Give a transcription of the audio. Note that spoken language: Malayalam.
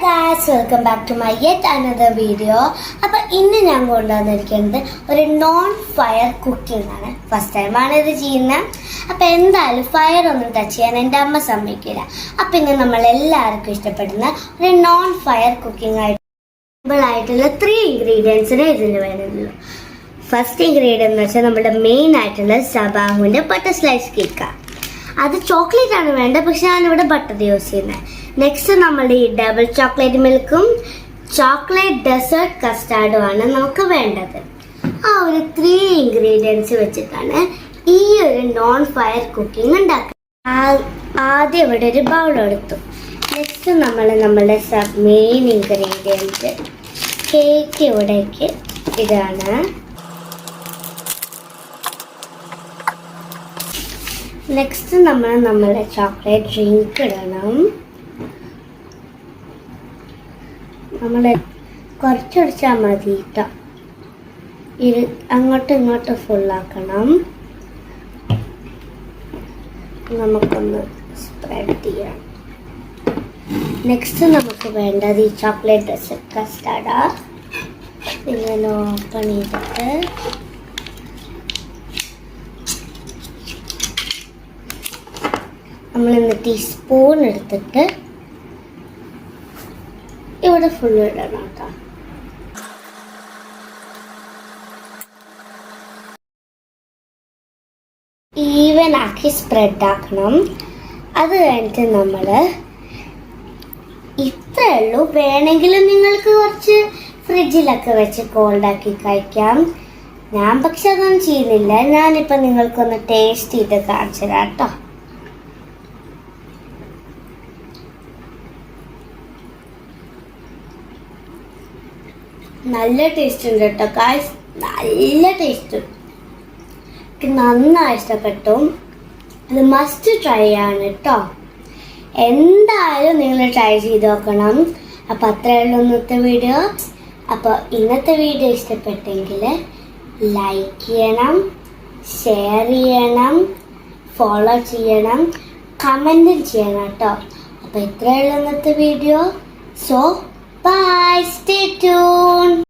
guys, welcome back to my yet another video. അപ്പോൾ ഇന്ന് ഞാൻ കൊണ്ടുവന്നിരിക്കുന്നത് ഒരു നോൺ ഫയർ കുക്കിംഗ് ആണ്. ഫസ്റ്റ് ടൈമാണ് ഇത് ചെയ്യുന്നത്. അപ്പോൾ എന്തായാലും ഫയർ ഒന്നും ടച്ച് ചെയ്യാൻ എൻ്റെ അമ്മ സമ്മതിക്കില്ല. അപ്പോൾ ഇന്ന് നമ്മൾ എല്ലാവർക്കും ഇഷ്ടപ്പെടുന്ന ഒരു നോൺ ഫയർ കുക്കിംഗ് ആയിട്ടുള്ള 3 ഇൻഗ്രീഡിയൻസിന് ഇതിന് വേണ്ടതുള്ളൂ. ഫസ്റ്റ് ഇൻഗ്രീഡിയൻ്റ് എന്ന് വെച്ചാൽ നമ്മുടെ മെയിൻ ആയിട്ടുള്ള സബാഹുവിൻ്റെ ബട്ടർ സ്ലൈസ് കേക്കാണ്. അത് ചോക്ലേറ്റ് ആണ് വേണ്ടത്, പക്ഷെ ഞാനിവിടെ ബട്ടർ യൂസ് ചെയ്യുന്നത്. നെക്സ്റ്റ് നമ്മുടെ ഈ ഡബിൾ ചോക്ലേറ്റ് മിൽക്കും ചോക്ലേറ്റ് ഡെസേർട്ട് കസ്റ്റാർഡുമാണ് നമുക്ക് വേണ്ടത്. ആ ഒരു 3 ഇൻഗ്രീഡിയൻസ് വെച്ചിട്ടാണ് ഈ ഒരു നോൺ ഫയർ കുക്കിംഗ് ഉണ്ടാക്കുന്നത്. ആദ്യം ഇവിടെ ഒരു ബൗൾ എടുത്തു. നെക്സ്റ്റ് നമ്മുടെ മെയിൻ ഇൻഗ്രീഡിയൻറ്റ് കേക്ക് ഇവിടേക്ക് ഇതാണ്. നെക്സ്റ്റ് നമ്മുടെ ചോക്ലേറ്റ് ഡ്രിങ്ക് ഇടണം. നമ്മൾ കുറച്ചൊടിച്ചാൽ മതി കേട്ടോ. ഇത് അങ്ങോട്ടും ഇങ്ങോട്ടും ഫുള്ളാക്കണം. നമുക്കൊന്ന് സ്പ്രെഡ് ചെയ്യാം. നെക്സ്റ്റ് നമുക്ക് വേണ്ടത് ഈ ചോക്ലേറ്റ് ഡെസേർട്ട് കസ്റ്റാർഡാ. ഇങ്ങനെ ഓപ്പൺ ചെയ്തിട്ട് നമ്മൾ എന്നിട്ട് ഈ സ്പൂൺ എടുത്തിട്ട് ഇവിടെ ഫുൾ ഇടണം കേട്ടോ. ഈവൻ ആക്കി സ്പ്രെഡ് ആക്കണം. അത് കഴിഞ്ഞിട്ട് നമ്മൾ ഇത്രേ ഉള്ളൂ. വേണമെങ്കിലും നിങ്ങൾക്ക് കുറച്ച് ഫ്രിഡ്ജിലൊക്കെ വെച്ച് കോൾഡാക്കി കഴിക്കാം. ഞാൻ പക്ഷെ അതൊന്നും ചെയ്യുന്നില്ല. ഞാനിപ്പോൾ നിങ്ങൾക്കൊന്ന് ടേസ്റ്റ് ചെയ്ത് കാണിച്ചു തരാം കേട്ടോ. നല്ല ടേസ്റ്റ് ഉണ്ട് കേട്ടോ ഗായ്സ്, നല്ല ടേസ്റ്റ്. എനിക്ക് നന്നായി ഇഷ്ടപ്പെട്ടു. അത് മസ്റ്റ് ട്രൈ ആണ് കേട്ടോ. എന്തായാലും നിങ്ങൾ ട്രൈ ചെയ്ത് നോക്കണം. അപ്പോൾ അത്രയുള്ള ഇന്നത്തെ വീഡിയോ. അപ്പോൾ ഇന്നത്തെ വീഡിയോ ഇഷ്ടപ്പെട്ടെങ്കിൽ ലൈക്ക് ചെയ്യണം, ഷെയർ ചെയ്യണം, ഫോളോ ചെയ്യണം, കമൻറ്റും ചെയ്യണം കേട്ടോ. അപ്പോൾ ഇത്രയുള്ള ഇന്നത്തെ video. So bye, stay tuned.